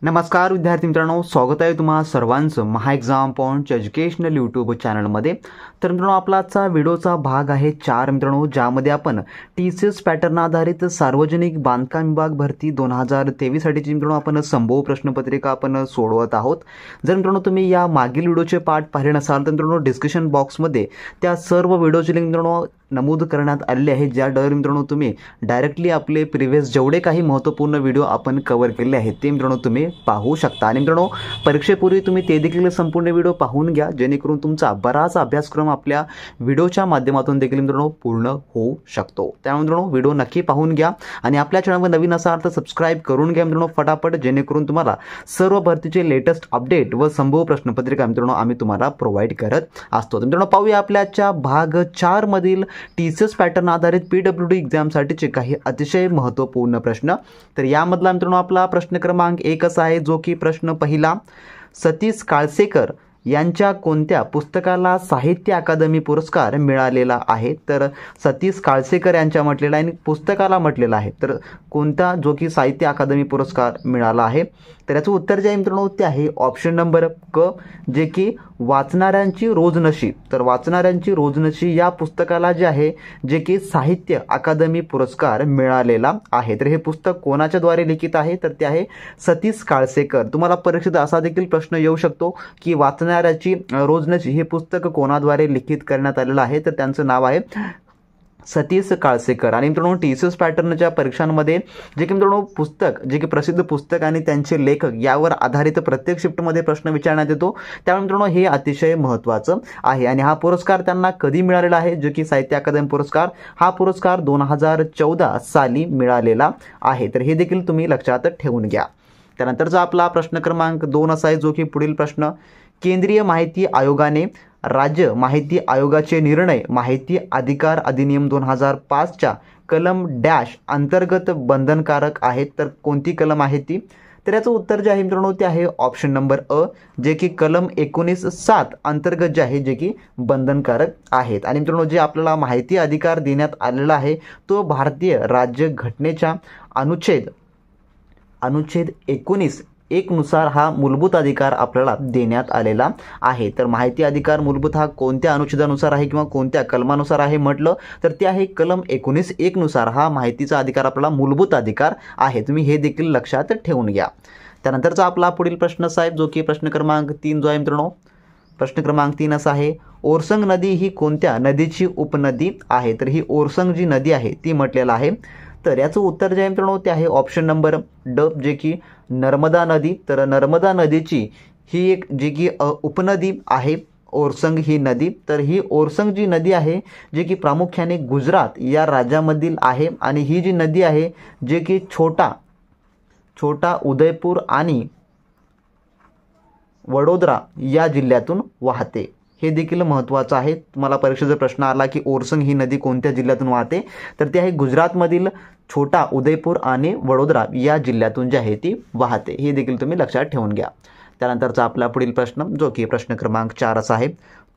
नमस्कार विद्यार्थी मित्रांनो, स्वागत आहे तुम्हा सर्वांचं महा एक्झाम पॉइंट एज्युकेशनल यूट्यूब चॅनलमध्ये। तर मित्रांनो, आपला आजचा व्हिडिओचा भाग आहे 4 मित्रांनो, ज्यामध्ये आपण TCS पॅटर्न आधारित सार्वजनिक बांधकाम विभाग भरती 2023 साठीची मित्रांनो आपण संभव प्रश्नपत्रिका आपण सोडवत आहोत। जर मित्रांनो तुम्ही या मागील व्हिडिओचे पार्ट पाहिले नसाल तर मित्रांनो डिस्क्रिप्शन बॉक्समध्ये त्या सर्व व्हिडिओची लिंक मित्रांनो नमूद करण्यात आलेले आहे, ज्याद्वारे मित्रांनो तुम्ही डायरेक्टली आपले प्रिव्हियस जेवढे काही महत्त्वपूर्ण व्हिडिओ आपण कव्हर केले आहेत ते मित्रांनो तुम्ही पाहू शकता। आणि मित्रांनो, परीक्षेपूर्वी तुम्ही ते देखील संपूर्ण व्हिडिओ पाहून घ्या, जेणेकरून तुमचा बराच अभ्यासक्रम आपल्या व्हिडिओच्या माध्यमातून देखील मित्रांनो पूर्ण होऊ शकतो। त्यामुळे मित्रांनो व्हिडिओ नक्की पाहून घ्या आणि आपल्या चॅनलवर नवीन असाल तर सबस्क्राइब करून घ्या मित्रांनो फटाफट, जेणेकरून तुम्हाला सर्व भरतीचे लेटेस्ट अपडेट व संभव प्रश्नपत्रिका मित्रांनो आम्ही तुम्हाला प्रोव्हाइड करत असतो। मित्रांनो, पाहूया आपल्याच्या भाग 4 मधील TCS पॅटर्न आधारित PWD एक्झाम साठीचे काही अतिशय महत्त्वपूर्ण प्रश्न। तर यामधला मित्रांनो आपला प्रश्न क्रमांक 1 असा आहे, जो की प्रश्न पहिला, सतीश काळसेकर यांच्या कोणत्या पुस्तकाला साहित्य अकादमी पुरस्कार मिळालेला आहे? तर सतीश काळसेकर यांच्या म्हटलेला आहे आणि पुस्तकाला म्हटलेला आहे, तर कोणता जो की साहित्य अकादमी पुरस्कार मिळाला आहे? तर याचं उत्तर जे आहे मित्रांनो ते आहे ऑप्शन नंबर क, जे की वाचणाऱ्यांची रोजनशी। तर वाचणाऱ्यांची रोजनशी या पुस्तकाला जे आहे जे की साहित्य अकादमी पुरस्कार मिळालेला आहे। तर हे पुस्तक कोणाच्या द्वारे लिखित आहे? तर ते आहे सतीश काळसेकर। तुम्हाला परीक्षेत असा देखील प्रश्न येऊ शकतो की वाचणाऱ्याची रोजनशी हे पुस्तक कोणाद्वारे लिखित करण्यात आलेलं आहे? तर त्यांचं नाव आहे सतीश काळसेकर। आणि मित्रांनो, TCS पॅटर्नच्या परीक्षांमध्ये जे की मित्रांनो पुस्तक जे की प्रसिद्ध पुस्तक आणि त्यांचे लेखक यावर आधारित प्रत्येक शिफ्टमध्ये प्रश्न विचारण्यात येतो, त्यामुळे मित्रांनो हे अतिशय महत्त्वाचं आहे। आणि हा पुरस्कार त्यांना कधी मिळालेला आहे? जो की साहित्य अकादमी पुरस्कार, हा पुरस्कार 2014 साली मिळालेला आहे। तर हे देखील तुम्ही लक्षात ठेवून घ्या। त्यानंतरचा आपला प्रश्न क्रमांक 2 असा आहे, जो की पुढील प्रश्न, केंद्रीय माहिती आयोगाने राज्य माहिती आयोगाचे निर्णय माहिती अधिकार अधिनियम 2005 च्या कलम डॅश अंतर्गत बंधनकारक आहेत? तर कोणती कलम आहे ती? तर याचं उत्तर जे आहे मित्रांनो ते आहे ऑप्शन नंबर अ, जे की कलम 19(7) अंतर्गत जे आहे जे की बंधनकारक आहेत। आणि मित्रांनो, जे आपल्याला माहिती अधिकार देण्यात आलेला आहे तो भारतीय राज्य घटनेच्या अनुच्छेद 19(1) नुसार हा मूलभूत अधिकार आपल्याला देण्यात आलेला आहे। तर माहिती अधिकार मूलभूत हा कोणत्या अनुच्छेदानुसार आहे किंवा कोणत्या कलमानुसार आहे म्हटलं तर ते आहे कलम 19(1) नुसार हा माहितीचा अधिकार आपला मूलभूत अधिकार आहे। तुम्ही हे देखील लक्षात ठेवून घ्या। त्यानंतरचा आपला पुढील प्रश्न साहेब, जो की प्रश्न क्रमांक 3 जो आहे मित्रांनो, प्रश्न क्रमांक 3 असा आहे, ओरसंग नदी ही कोणत्या नदीची उपनदी आहे? तर ही ओरसंग जी नदी आहे ती म्हटलेलं आहे। तर याचं उत्तर जे आहे मित्रांनो ते आहे ऑप्शन नंबर ड, जे की नर्मदा नदी। तर नर्मदा नदीची ही एक जी की उपनदी आहे ओरसंग ही नदी। तर ही ओरसंग जी नदी आहे जे की प्रामुख्याने गुजरात या राज्यामधील आहे आणि ही जी नदी आहे जे की छोटा उदयपूर आणि वडोदरा या जिल्ह्यातून वाहते। हे देखील महत्त्वाचं आहे। तुम्हाला परीक्षेचा प्रश्न आला की ओरसंग ही नदी कोणत्या जिल्ह्यातून वाहते? तर ती आहे गुजरातमधील छोटा उदयपूर आणि वडोदरा या जिल्ह्यातून जी आहे ती वाहते। हे देखील तुम्ही लक्षात ठेवून घ्या। त्यानंतरचा आपला पुढील प्रश्न, जो की प्रश्न क्रमांक 4 असा आहे,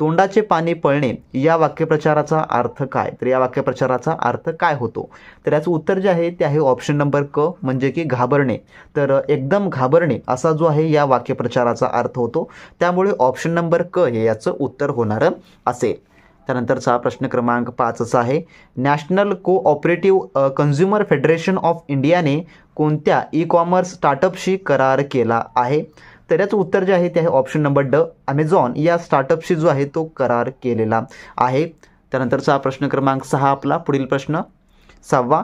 तोंडाचे पाणी पळणे या वाक्यप्रचाराचा अर्थ काय? तर या वाक्यप्रचाराचा अर्थ काय होतो? तर याचं उत्तर जे आहे ते आहे ऑप्शन नंबर क, म्हणजे की घाबरणे। तर एकदम घाबरणे असा जो आहे या वाक्यप्रचाराचा अर्थ होतो, त्यामुळे ऑप्शन नंबर क हे याचं उत्तर होणार असेल। त्यानंतरचा प्रश्न क्रमांक 5 असा आहे, national cooperative consumer federation of इंडियाने कोणत्या ई-कॉमर्स स्टार्टअपशी करार केला आहे? तर याचं उत्तर जे आहे ते आहे ऑप्शन नंबर ड, अमेझॉन या स्टार्टअपशी जो आहे तो करार केलेला आहे। त्यानंतरचा प्रश्न क्रमांक 6 आपला पुढील प्रश्न 6वा,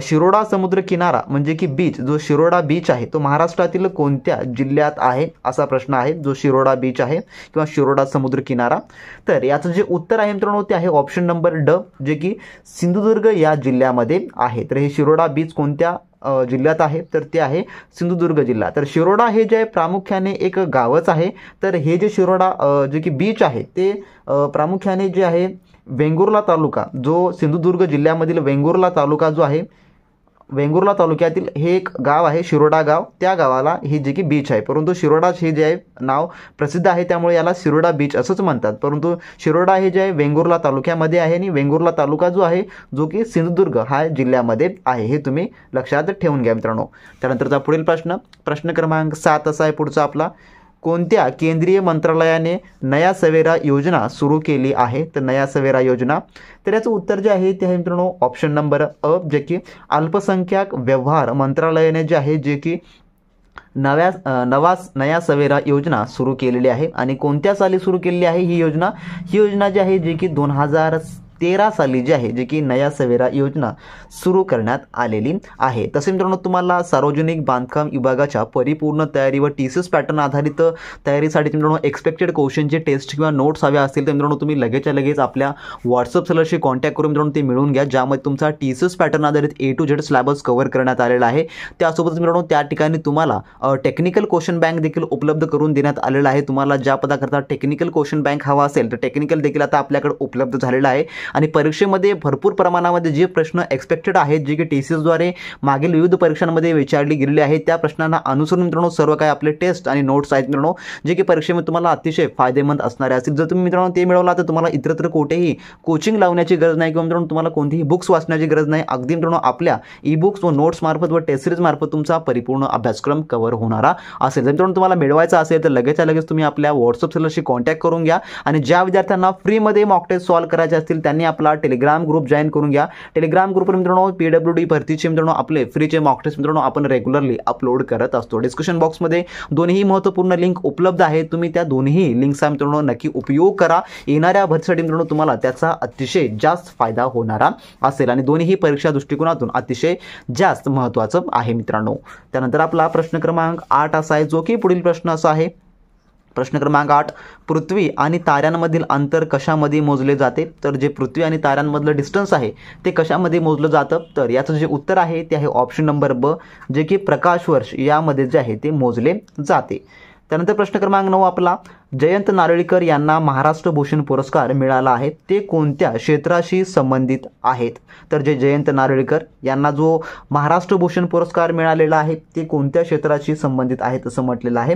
शिरोडा समुद्र किनारा म्हणजे की बीच, जो शिरोडा बीच आहे तो महाराष्ट्रातील कोणत्या जिल्ह्यात आहे? असा प्रश्न आहे, जो शिरोडा बीच आहे किंवा शिरोडा समुद्र किनारा। तर याचं जे उत्तर आहे मित्रांनो ते आहे ऑप्शन नंबर ड, जे की सिंधुदुर्ग या जिल्ह्यामध्ये आहे। तर हे शिरोडा बीच कोणत्या जिल्ह्यात आहे? तर ते आहे सिंधुदुर्ग जिल्हा। तर शिरोडा हे जे आहे प्रामुख्याने एक गावच आहे। तर हे जे शिरोडा जे की बीच आहे ते प्रामुख्याने जे आहे वेंगुर्ला तालुका, जो सिंधुदुर्ग जिल्ह्यामधील वेंगुर्ला तालुका जो आहे वेंगुर्ला तालुक्यातील हे एक गाव आहे शिरोडा गाव, त्या गावाला ही जी की बीच आहे, परंतु शिरोडा हे जे आहे नाव प्रसिद्ध आहे त्यामुळे याला शिरोडा बीच असंच म्हणतात, परंतु शिरोडा हे जे आहे वेंगुर्ला तालुक्यामध्ये आहे आणि वेंगुर्ला तालुका जो आहे जो की सिंधुदुर्ग हा जिल्ह्यामध्ये आहे, हे तुम्ही लक्षात ठेवून घ्या मित्रांनो. त्यानंतरचा पुढील प्रश्न क्रमांक 7 असा आहे पुढचा आपला. कोणत्या केंद्रीय मंत्रालयाने नया सवेरा योजना सुरू केली आहे? तर नया सवेरा योजना, तर याचं उत्तर जे आहे ते आहे मित्रांनो ऑप्शन नंबर अ, जे की अल्पसंख्याक व्यवहार मंत्रालयाने जे आहे जे की नया सवेरा योजना सुरू केलेली आहे. आणि कोणत्या साली सुरू केलेली आहे ही योजना? ही योजना जी आहे जे की 2013 साली जी आहे जे की नया सवेरा योजना सुरू करण्यात आलेली आहे. तसे मित्रांनो तुम्हाला सार्वजनिक बांधकाम विभागाच्या परिपूर्ण तयारी व टीसीएस पॅटर्न आधारित तयारीसाठी मित्रांनो एक्सपेक्टेड क्वेश्चनचे टेस्ट किंवा नोट्स हवे असतील तर मित्रांनो तुम्ही लगेचच्या लगेच आपल्या व्हॉट्सअप सेलरशी कॉन्टॅक्ट करून मित्रांनो ते मिळवून घ्या, ज्यामध्ये तुमचा टीसीएस पॅटर्न आधारित A to Z syllabus cover करण्यात आलेला आहे. त्यासोबतच मित्रांनो त्या ठिकाणी तुम्हाला टेक्निकल क्वेश्चन बँक देखील उपलब्ध करून देण्यात आलेला आहे. तुम्हाला ज्या पदाकरता टेक्निकल क्वेश्चन बँक हवा असेल तर टेक्निकल देखील आता आपल्याकडे उपलब्ध झालेला आहे. आणि परीक्षेमध्ये भरपूर प्रमाणामध्ये जे प्रश्न एक्सपेक्टेड आहेत जे की टीसीएसद्वारे मागील विविध परीक्षांमध्ये विचारली गेलेली आहेत त्या प्रश्नांना अनुसरून मित्रांनो सर्व काही आपले टेस्ट आणि नोट्स आहेत मित्रांनो जे की परीक्षेमध्ये तुम्हाला अतिशय फायदेमंद असणारे असतील. जर तुम्ही मित्रांनो ते मिळवला तर तुम्हाला इतरत्र कोठेही कोचिंग लावण्याची गरज नाही किंवा मित्रांनो तुम्हाला कोणतीही बुक्स वाचण्याची गरज नाही. अगदी मित्रांनो आपल्या ई बुक्स व नोट्स मार्फत व टेस्ट सिरीज मार्फत तुमचा परिपूर्ण अभ्यासक्रम कव्हर होणारा असेल. जर मित्रांनो तुम्हाला मिळवायचा असेल तर लगेचच्या लगेच तुम्ही आपल्या व्हॉट्सअप सेलरशी कॉन्टॅक्ट करून घ्या. आणि ज्या विद्यार्थ्यांना फ्रीमध्ये मॉक टेस्ट सॉल्व्ह करायचे असतील त्यांनी आपला टेलिग्राम ग्रुप जॉईन करून घ्या. टेलिग्राम ग्रुपवर मित्रांनो PWD भरतीचे मित्रांनो आपले फ्रीचे मॉक टेस्ट मित्रांनो आपण रेग्युलरली अपलोड करत असतो. डिस्क्रिप्शन बॉक्समध्ये दोन्ही महत्त्वपूर्ण लिंक उपलब्ध आहेत, तुम्ही त्या दोन्ही लिंकचा मित्रांनो नक्की उपयोग करा. येणाऱ्या भरतीसाठी मित्रांनो तुम्हाला त्याचा अतिशय जास्त फायदा होणारा असेल आणि दोन्ही परीक्षा दृष्टिकोनातून अतिशय जास्त महत्त्वाचं आहे मित्रांनो. त्यानंतर आपला प्रश्न क्रमांक 8 असा आहे जो की पुढील प्रश्न असा आहे. प्रश्न क्रमांक 8. पृथ्वी आणि ताऱ्यांमधील अंतर कशामध्ये मोजले जाते? तर जे पृथ्वी आणि ताऱ्यांमधलं डिस्टन्स आहे ते कशामध्ये मोजलं जातं? तर याचं जे उत्तर आहे ते आहे ऑप्शन नंबर ब, जे की प्रकाश वर्ष यामध्ये जे आहे ते मोजले जाते. त्यानंतर प्रश्न क्रमांक 9 आपला. जयंत नारळीकर यांना महाराष्ट्र भूषण पुरस्कार मिळाला आहे, ते कोणत्या क्षेत्राशी संबंधित आहेत? तर जे जयंत नारळीकर यांना जो महाराष्ट्र भूषण पुरस्कार मिळालेला आहे ते कोणत्या क्षेत्राशी संबंधित आहेत असं म्हटलेलं आहे.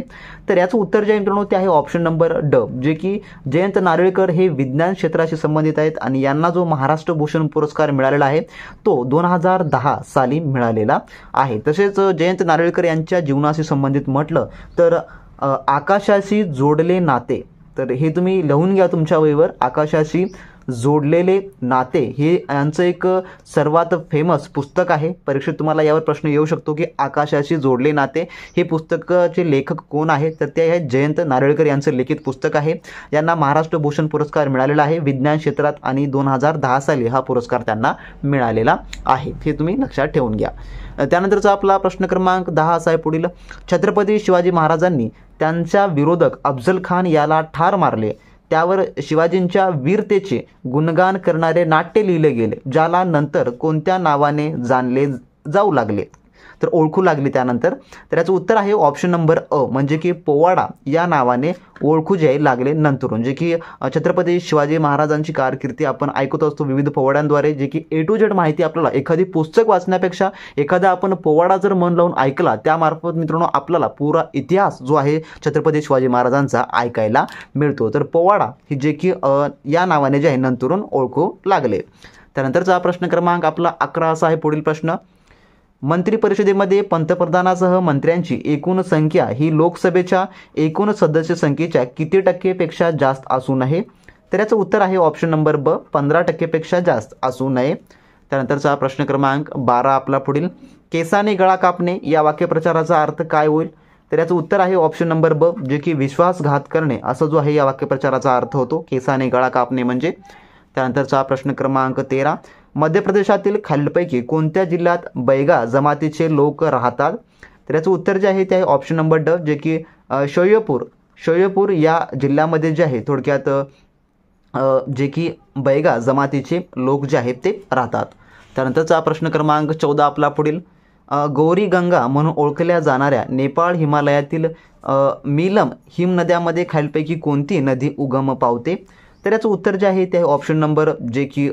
तर याचं उत्तर जे मित्रांनो ते आहे ऑप्शन नंबर ड, जे की जयंत नारळीकर हे विज्ञान क्षेत्राशी संबंधित आहेत आणि यांना जो महाराष्ट्र भूषण पुरस्कार मिळालेला आहे तो 2010 साली मिळालेला आहे. तसेच जयंत नारळीकर यांच्या जीवनाशी संबंधित म्हटलं तर आकाशाशी जोडले नाते, तर हे तुम्ही लिहून घ्या तुमच्या वहीवर. आकाशाशी जोडलेले नाते हे यांचं एक सर्वात फेमस पुस्तक आहे. परीक्षेत तुम्हाला यावर प्रश्न येऊ शकतो की आकाशाशी जोडले नाते हे पुस्तकाचे लेखक कोण आहे? तर ते आहे जयंत नारळीकर यांचं लिखित पुस्तक आहे. यांना महाराष्ट्र भूषण पुरस्कार मिळालेला आहे विज्ञान क्षेत्रात आणि 2010 साली हा पुरस्कार त्यांना मिळालेला आहे, हे तुम्ही लक्षात ठेवून घ्या. त्यानंतरचा आपला प्रश्न क्रमांक 10 असा आहे पुढील. छत्रपती शिवाजी महाराजांनी त्यांच्या विरोधक अफजल खान याला ठार मारले, त्यावर शिवाजींच्या वीरतेचे गुणगान करणारे नाट्य लिहिले गेले, ज्याला नंतर कोणत्या नावाने जाणले जाऊ लागले? तर ओळखू लागले त्यानंतर. तर याचं उत्तर आहे ऑप्शन नंबर अ, म्हणजे की पोवाडा या नावाने ओळखू जे लागले नंतरून. जे की छत्रपती शिवाजी महाराजांची कारकिर्दी आपण ऐकत असतो विविध पोवाड्यांद्वारे, जे की A to Z माहिती आपल्याला एखादी पुस्तक वाचण्यापेक्षा एखादा आपण पोवाडा जर मन लावून ऐकला त्यामार्फत मित्रांनो आपल्याला पुरा इतिहास जो आहे छत्रपती शिवाजी महाराजांचा ऐकायला मिळतो. तर पोवाडा ही जे की या नावाने जे आहे नंतरून ओळखू लागले. त्यानंतरचा प्रश्न क्रमांक आपला 11 असा आहे पुढील प्रश्न. मंत्रिपरिषदेमध्ये पंतप्रधानासह मंत्र्यांची एकूण संख्या ही लोकसभेच्या एकूण सदस्य संख्येच्या किती टक्केपेक्षा जास्त असू नये? तर याचं उत्तर आहे ऑप्शन नंबर ब, 15% जास्त असू नये. त्यानंतरचा प्रश्न क्रमांक 12 आपला पुढील. केसाने गळा कापणे या वाक्यप्रचाराचा अर्थ काय होईल? तर याचं उत्तर आहे ऑप्शन नंबर ब, जे की विश्वासघात करणे असा जो आहे या वाक्यप्रचाराचा अर्थ होतो, केसाने गळा कापणे म्हणजे. त्यानंतरचा प्रश्न क्रमांक 13. मध्य प्रदेशातील खालीलपैकी कोणत्या जिल्ह्यात बैगा जमातीचे लोक राहतात? तर याचं उत्तर जे आहे ते आहे ऑप्शन नंबर ड, जे की शोयपूर या जिल्ह्यामध्ये जे आहे थोडक्यात जे की बैगा जमातीचे लोक जे आहेत ते राहतात. त्यानंतरचा प्रश्न क्रमांक 14 आपला पुढील. गौरी गंगा म्हणून ओळखल्या जाणाऱ्या नेपाळ हिमालयातील मीलम हिमनद्यामध्ये खालीलपैकी कोणती नदी उगम पावते? तर याचं उत्तर जे आहे ते ऑप्शन नंबर जे की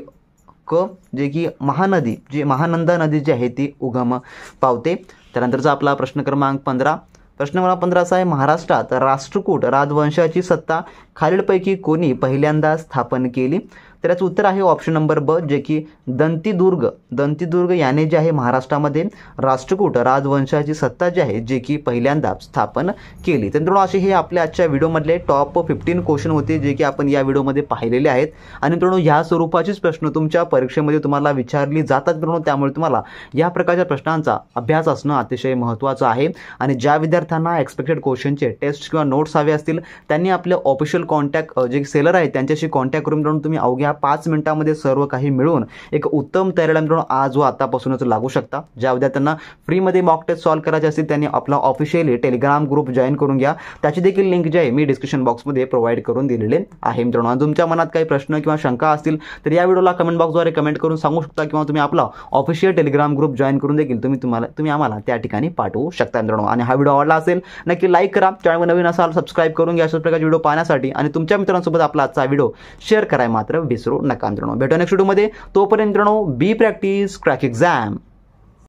क जे की महानदी जी महानंदा नदी जी आहे ती उगम पावते. त्यानंतरचा आपला प्रश्न क्रमांक 15. प्रश्न क्रमांक 15 असा आहे, महाराष्ट्रात राष्ट्रकूट राजवंशाची सत्ता खालीलपैकी कोणी पहिल्यांदा स्थापन केली? तर याचं उत्तर आहे ऑप्शन नंबर ब जे की दंतीदुर्ग याने जे आहे महाराष्ट्रामध्ये राष्ट्रकूट राजवंशाची सत्ता जी आहे जे की पहिल्यांदा स्थापन केली. तर मित्रांनो असे हे आपल्या आजच्या व्हिडिओमधले टॉप 15 क्वेश्चन होते जे की आपण या व्हिडिओमध्ये पाहिलेले आहेत. आणि मित्रांनो ह्या स्वरूपाचीच प्रश्न तुमच्या परीक्षेमध्ये तुम्हाला विचारली जातात मित्रांनो, त्यामुळे तुम्हाला या प्रकारच्या प्रश्नांचा अभ्यास असणं अतिशय महत्त्वाचं आहे. आणि ज्या विद्यार्थ्यांना एक्सपेक्टेड क्वेश्चनचे टेस्ट किंवा नोट्स हवे असतील त्यांनी आपले ऑफिशियल कॉन्टॅक्ट जे सेलर आहेत त्यांच्याशी कॉन्टॅक्ट करून मित्रांनो तुम्ही अवघ्या 5 मिनिटांमध्ये सर्व काही मिळवून एक उत्तम तयारीला मित्रांनो आज व आतापासूनच लागू शकता. ज्या विद्यार्थ्यांना फ्रीमध्ये मॉक टेस्ट सॉल्व्ह करायचे असतील त्यांनी आपला ऑफिशियली टेलिग्राम ग्रुप जॉईन करून घ्या. त्याची देखील लिंक जी आहे मी डिस्क्रिप्शन बॉक्समध्ये प्रोव्हाइड करून दिलेले आहे मित्रांनो. आणि तुमच्या मनात काही प्रश्न किंवा शंका असतील तर या व्हिडिओला कमेंट बॉक्सद्वारे कमेंट करून सांगू शकता किंवा तुम्ही आपला ऑफिशियल टेलिग्राम ग्रुप जॉईन करून देखील तुम्ही आम्हाला त्या ठिकाणी पाठवू शकता मित्रांनो. आणि हा व्हिडिओ आवडला असेल नक्की लाईक करा, चॅनल नवीन असाल सबस्क्राईब करून घ्या अशाच प्रकारचे व्हिडिओ पाहण्यासाठी. आणि तुमच्या मित्रांसोबत आपला आजचा व्हिडिओ शेअर करायला मात्र विसरू नका मित्रांनो. भेटू नेक्स्ट व्हिडिओमध्ये. तोपर्यंत मित्रांनो बी प्रॅक्टिस क्रॅक एक्झाम.